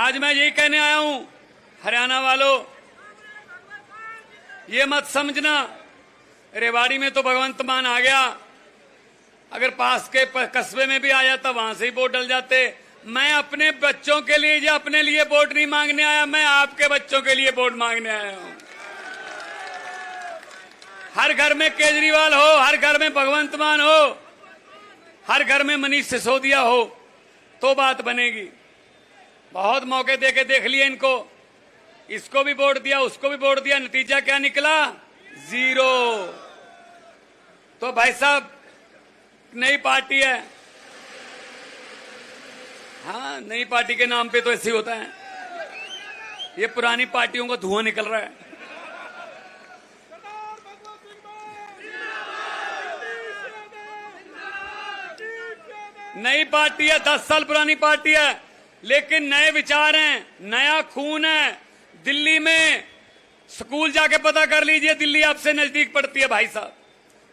आज मैं यही कहने आया हूं, हरियाणा वालों, ये मत समझना रेवाड़ी में तो भगवंत मान आ गया, अगर पास के कस्बे में भी आ जाता वहां से ही वोट डल जाते। मैं अपने बच्चों के लिए या अपने लिए वोट नहीं मांगने आया, मैं आपके बच्चों के लिए वोट मांगने आया हूं। हर घर में केजरीवाल हो, हर घर में भगवंत मान हो, हर घर में मनीष सिसोदिया हो तो बात बनेगी। बहुत मौके देके देख लिए इनको, इसको भी वोट दिया, उसको भी वोट दिया, नतीजा क्या निकला? 0। तो भाई साहब नई पार्टी है, हाँ नई पार्टी के नाम पे तो ऐसे ही होता है, ये पुरानी पार्टियों का धुआं निकल रहा है। नई पार्टी है, 10 साल पुरानी पार्टी है, लेकिन नए विचार हैं, नया खून है। दिल्ली में स्कूल जाके पता कर लीजिए, दिल्ली आपसे नजदीक पड़ती है भाई साहब।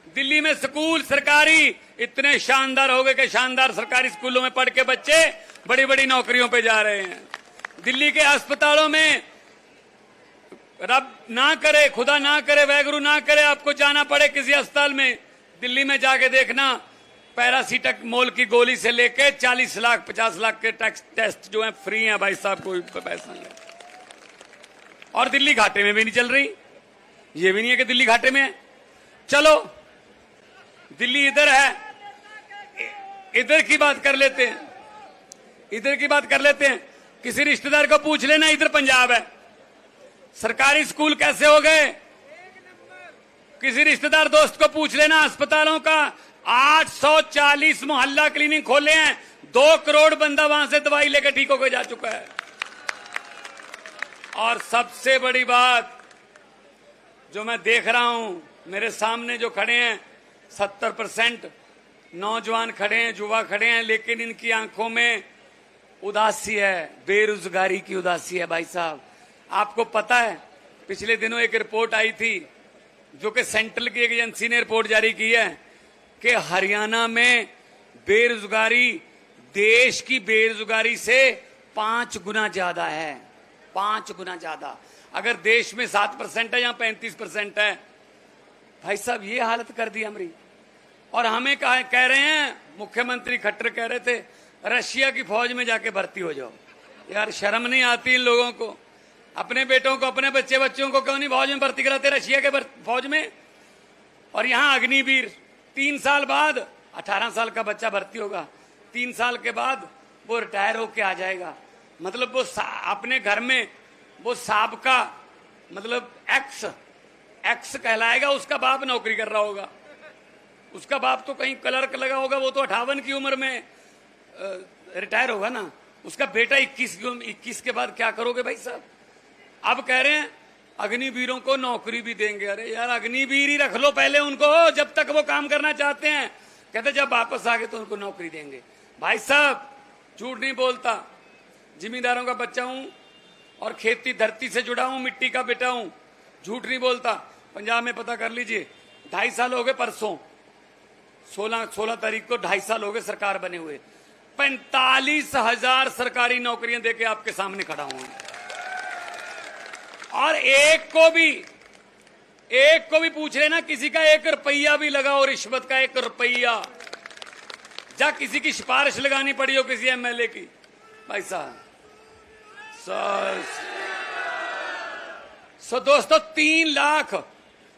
दिल्ली में स्कूल सरकारी इतने शानदार हो गए कि शानदार सरकारी स्कूलों में पढ़ के बच्चे बड़ी बड़ी नौकरियों पे जा रहे हैं। दिल्ली के अस्पतालों में रब ना करे, खुदा ना करे, वैगुरु ना करे, आपको जाना पड़े किसी अस्पताल में, दिल्ली में जाके देखना, पैरासीटामोल की गोली से लेके 40 लाख 50 लाख के टेस्ट जो है फ्री हैं भाई साहब, कोई पैसा नहीं। और दिल्ली घाटे में भी नहीं चल रही, ये भी नहीं है कि दिल्ली घाटे में है। चलो दिल्ली इधर है, इधर की बात कर लेते हैं, इधर की बात कर लेते हैं। किसी रिश्तेदार को पूछ लेना, इधर पंजाब है, सरकारी स्कूल कैसे हो गए? किसी रिश्तेदार दोस्त को पूछ लेना, अस्पतालों का 840 मोहल्ला क्लिनिक खोले हैं, 2 करोड़ बंदा वहां से दवाई लेकर ठीक होकर जा चुका है। और सबसे बड़ी बात जो मैं देख रहा हूं, मेरे सामने जो खड़े हैं 70% नौजवान खड़े हैं, युवा खड़े हैं, लेकिन इनकी आंखों में उदासी है, बेरोजगारी की उदासी है। भाई साहब आपको पता है, पिछले दिनों एक रिपोर्ट आई थी जो कि सेंट्रल की एक एजेंसी ने रिपोर्ट जारी की है कि हरियाणा में बेरोजगारी देश की बेरोजगारी से 5 गुना ज्यादा है, 5 गुना ज्यादा। अगर देश में 7% है, यहाँ 35% है। भाई साहब ये हालत कर दी हमारी। और हमें कह रहे हैं, मुख्यमंत्री खट्टर कह रहे थे रशिया की फौज में जाके भर्ती हो जाओ। यार शर्म नहीं आती इन लोगों को? अपने बेटों को, अपने बच्चों को क्यों नहीं फौज में भर्ती कराते, रशिया के फौज में? और यहाँ अग्निवीर 3 साल बाद 18 साल का बच्चा भर्ती होगा, 3 साल के बाद वो रिटायर होके आ जाएगा। मतलब वो अपने घर में वो साबका मतलब एक्स कहलाएगा, उसका बाप नौकरी कर रहा होगा, उसका बाप तो कहीं क्लर्क लगा होगा, वो तो 58 की उम्र में रिटायर होगा ना, उसका बेटा 21 के बाद क्या करोगे भाई साहब? अब कह रहे हैं अग्निवीरों को नौकरी भी देंगे। अरे यार अग्निवीर ही रख लो पहले उनको, जब तक वो काम करना चाहते हैं। कहते जब वापस आ गए तो उनको नौकरी देंगे। भाई साहब झूठ नहीं बोलता, जिम्मेदारों का बच्चा हूं और खेती धरती से जुड़ा हूं, मिट्टी का बेटा हूं, झूठ नहीं बोलता। पंजाब में पता कर लीजिए, 2.5 साल हो गए, परसों 16 तारीख को 2.5 साल हो गए सरकार बने हुए। 45,000 सरकारी नौकरियां देके आपके सामने खड़ा हूं, और एक को भी पूछ लेना, किसी का 1 रुपया भी लगाओ, रिश्वत का 1 रुपया, या किसी की सिफारिश लगानी पड़ी हो किसी एमएलए की, भाई साहब दोस्तों 3 लाख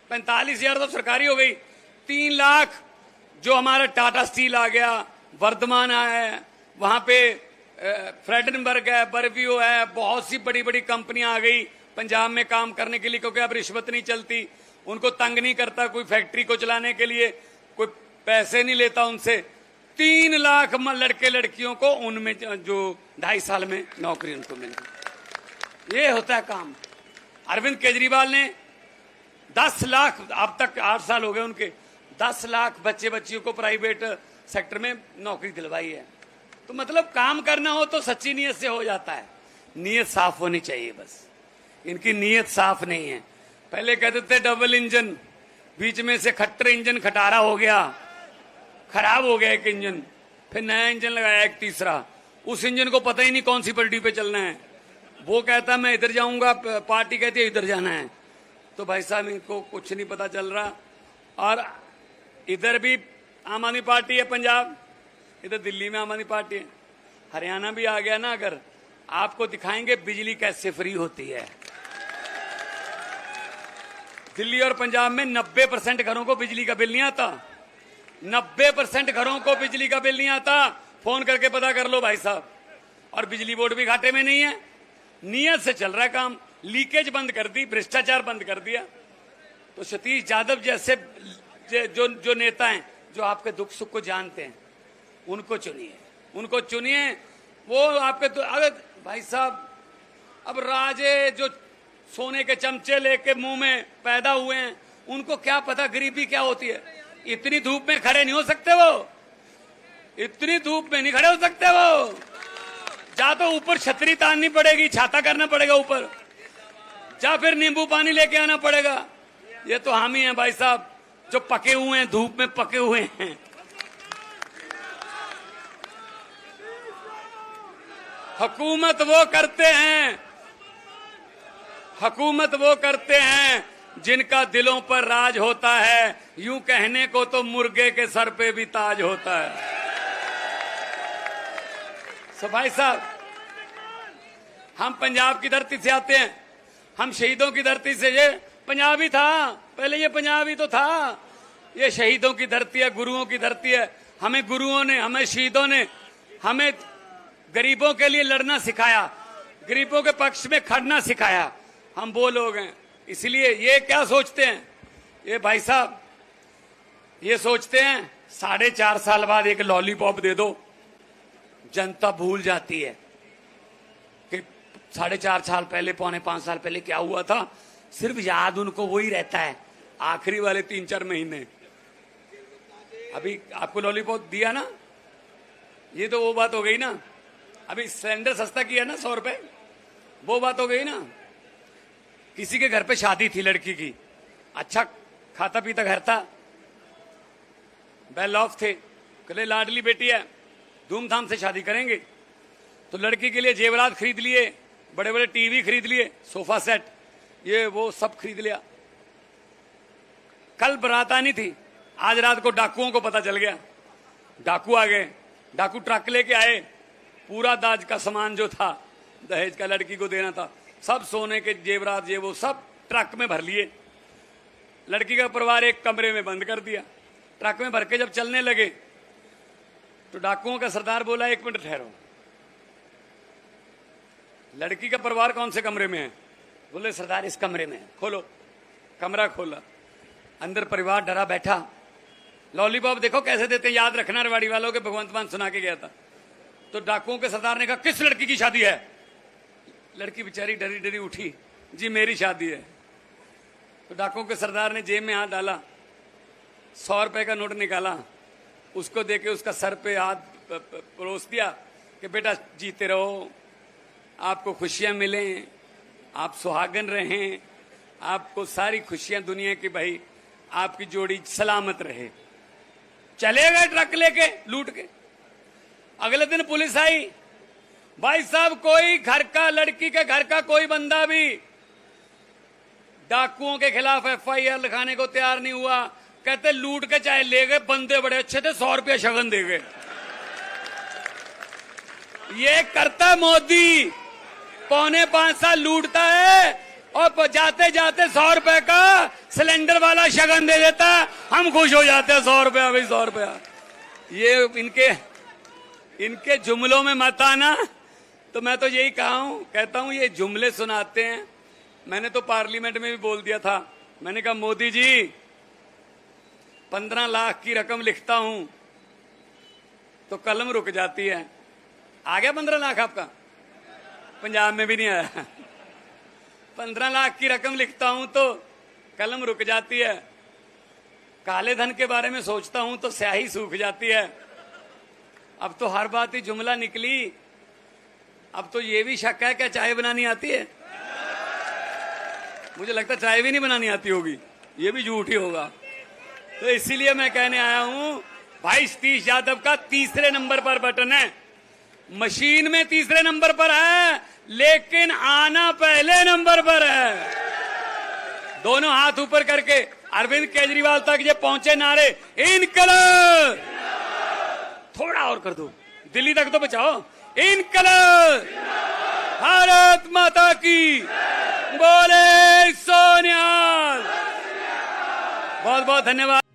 45,000 तो सरकारी हो गई, 3 लाख जो हमारा टाटा स्टील आ गया, वर्धमान है, वहां पे फ्रेडनबर्ग है, बर्व्यू है, बहुत सी बड़ी बड़ी कंपनियां आ गई पंजाब में काम करने के लिए, क्योंकि अब रिश्वत नहीं चलती, उनको तंग नहीं करता कोई फैक्ट्री को चलाने के लिए, कोई पैसे नहीं लेता उनसे। 3 लाख लड़के लड़कियों को उनमें जो 2.5 साल में नौकरी उनको मिल गई। ये होता है काम। अरविंद केजरीवाल ने 10 लाख, अब तक 8 साल हो गए उनके, 10 लाख बच्चियों को प्राइवेट सेक्टर में नौकरी दिलवाई है। तो मतलब काम करना हो तो सच्ची नीयत से हो जाता है, नीयत साफ होनी चाहिए। बस इनकी नीयत साफ नहीं है। पहले कहते थे डबल इंजन, बीच में से खट्टर इंजन खटारा हो गया, खराब हो गया एक इंजन, फिर नया इंजन लगाया एक तीसरा, उस इंजन को पता ही नहीं कौन सी पटरी पे चलना है, वो कहता मैं इधर जाऊंगा, पार्टी कहती है इधर जाना है। तो भाई साहब इनको कुछ नहीं पता चल रहा। और इधर भी आम आदमी पार्टी है पंजाब, इधर दिल्ली में आम आदमी पार्टी है, हरियाणा भी आ गया ना। अगर आपको दिखाएंगे बिजली कैसे फ्री होती है। दिल्ली और पंजाब में 90% घरों को बिजली का बिल नहीं आता। 90% घरों को बिजली का बिल नहीं आता। फोन करके पता कर लो भाई साहब। और बिजली बोर्ड भी घाटे में नहीं है, नियत से चल रहा है काम। लीकेज बंद कर दी, भ्रष्टाचार बंद कर दिया। तो सतीश यादव जैसे जो नेता हैं, जो आपके दुख सुख को जानते हैं, उनको चुनिए, उनको चुनिए। वो आपके तो अगर भाई साहब, अब राजे जो सोने के चमचे लेके मुंह में पैदा हुए हैं, उनको क्या पता गरीबी क्या होती है। इतनी धूप में खड़े नहीं हो सकते वो, इतनी धूप में नहीं खड़े हो सकते वो। जा तो ऊपर छतरी ताननी पड़ेगी, छाता करना पड़ेगा ऊपर, जा फिर नींबू पानी लेके आना पड़ेगा। ये तो हम ही हैं भाई साहब, जो पके हुए हैं, धूप में पके हुए हैं। हुकूमत वो करते हैं, हुकूमत वो करते हैं जिनका दिलों पर राज होता है। यूं कहने को तो मुर्गे के सर पे भी ताज होता है। सो भाई साहब, हम पंजाब की धरती से आते हैं, हम शहीदों की धरती से। ये पंजाबी था पहले, ये पंजाबी तो था। ये शहीदों की धरती है, गुरुओं की धरती है। हमें गुरुओं ने, हमें शहीदों ने, हमें गरीबों के लिए लड़ना सिखाया, गरीबों के पक्ष में खड़ना सिखाया। हम वो लोग हैं। इसलिए ये क्या सोचते हैं, ये भाई साहब ये सोचते हैं 4.5 साल बाद एक लॉलीपॉप दे दो, जनता भूल जाती है कि 4.5 साल पहले, 4.25 साल पहले क्या हुआ था। सिर्फ याद उनको वही रहता है, आखिरी वाले 3-4 महीने। अभी आपको लॉलीपॉप दिया ना, ये तो वो बात हो गई ना। अभी सिलेंडर सस्ता किया ना 100 रुपए, वो बात हो गई ना। किसी के घर पे शादी थी लड़की की, अच्छा खाता पीता घर था, वेल ऑफ थे, कहले लाडली बेटी है, धूमधाम से शादी करेंगे। तो लड़की के लिए जेवरात खरीद लिए, बड़े बड़े टीवी खरीद लिए, सोफा सेट, ये वो सब खरीद लिया। कल बारात आनी थी, आज रात को डाकुओं को पता चल गया। डाकू आ गए, डाकू ट्रक लेके आए, पूरा दाज का सामान जो था, दहेज का लड़की को देना था, सब सोने के जेवरात ये वो सब ट्रक में भर लिए। लड़की का परिवार एक कमरे में बंद कर दिया। ट्रक में भर के जब चलने लगे तो डाकुओं का सरदार बोला 1 मिनट ठहरो, लड़की का परिवार कौन से कमरे में है? बोले सरदार इस कमरे में है। खोलो, कमरा खोला, अंदर परिवार डरा बैठा। लॉलीपॉप देखो कैसे देते, याद रखना रेवाड़ी वालों के, भगवंत मान सुना के गया था। तो डाकुओं के सरदार ने कहा किस लड़की की शादी है? लड़की बेचारी डरी डरी उठी, जी मेरी शादी है। तो डाकुओं के सरदार ने जेब में हाथ डाला, 100 रुपए का नोट निकाला, उसको देके उसका सर पे हाथ परोस दिया कि बेटा जीते रहो, आपको खुशियां मिलें, आप सुहागन रहें, आपको सारी खुशियां दुनिया की, भाई आपकी जोड़ी सलामत रहे। चले गए ट्रक लेके लूट के। अगले दिन पुलिस आई, भाई साहब कोई घर का, लड़की के घर का कोई बंदा भी डाकुओं के खिलाफ FIR लिखाने को तैयार नहीं हुआ। कहते लूट के चाहे ले गए, बंदे बड़े अच्छे थे, 100 रुपया शगन दे गए। ये करता मोदी, 4.25 साल लूटता है और जाते जाते 100 रुपए का सिलेंडर वाला शगन दे देता। हम खुश हो जाते हैं, 100 रुपया भाई 100 रुपया। ये इनके जुमलों में मत आना। तो मैं तो यही कहता हूं ये जुमले सुनाते हैं। मैंने तो पार्लियामेंट में भी बोल दिया था, मैंने कहा मोदी जी 15 लाख की रकम लिखता हूं तो कलम रुक जाती है। आ गया 15 लाख आपका? पंजाब में भी नहीं आया। 15 लाख की रकम लिखता हूं तो कलम रुक जाती है। काले धन के बारे में सोचता हूं तो स्याही सूख जाती है। अब तो हर बात ही जुमला निकली। अब तो ये भी शक है क्या चाय बनानी आती है? मुझे लगता है चाय भी नहीं बनानी आती होगी, ये भी झूठ ही होगा। तो इसीलिए मैं कहने आया हूं, भाई सतीश यादव का 3रे नंबर पर बटन है। मशीन में तीसरे नंबर पर है, लेकिन आना पहले नंबर पर है। दोनों हाथ ऊपर करके अरविंद केजरीवाल तक ये पहुंचे नारे, इनकलाब। थोड़ा और कर दो, दिल्ली तक तो बचाओ। इनकलाब, भारत माता की, बोले सोनिया। बहुत बहुत धन्यवाद।